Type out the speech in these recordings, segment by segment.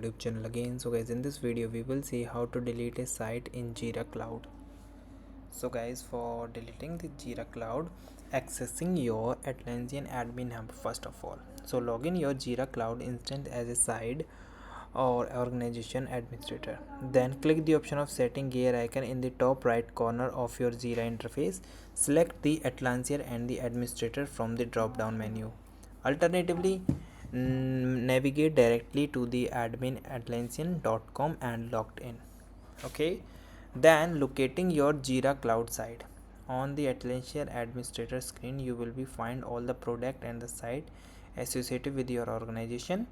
YouTube channel again. So guys, in this video we will see how to delete a site in Jira Cloud. So guys, for deleting the Jira Cloud, accessing your Atlassian admin hub first of all. So log in your Jira Cloud instance as a site or organization administrator. Then click the option of setting gear icon in the top right corner of your Jira interface. Select the Atlassian and the administrator from the drop down menu. Alternatively, navigate directly to the admin atlassian.com and logged in. Okay, then locating your Jira Cloud site. On the Atlassian administrator screen, you will be find all the product and the site associated with your organization.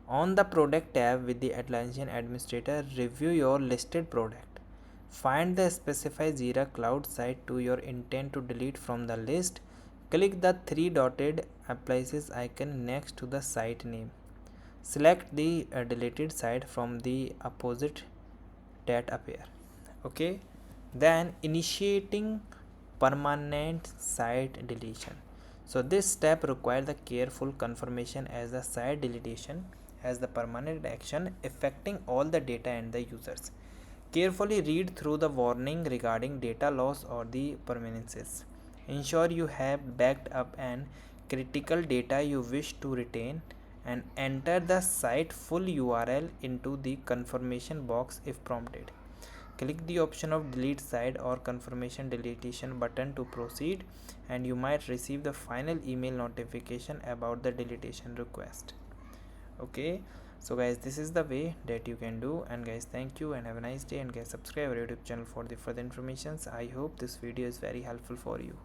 On the product tab with the Atlassian administrator, review your listed product. Find the specified Jira Cloud site to your intent to delete from the list. Click the three dotted places icon next to the site name. Select the deleted site from the opposite that appear. Okay, then initiating permanent site deletion. So this step requires the careful confirmation as the site deletion has the permanent action affecting all the data and the users. Carefully read through the warning regarding data loss or the permanences. Ensure you have backed up and critical data you wish to retain and enter the site full URL into the confirmation box if prompted. Click the option of delete site or confirmation deletion button to proceed, and you might receive the final email notification about the deletion request. Okay, so guys, this is the way that you can do. And guys, thank you and have a nice day, and guys, subscribe our YouTube channel for the further informations. I hope this video is very helpful for you.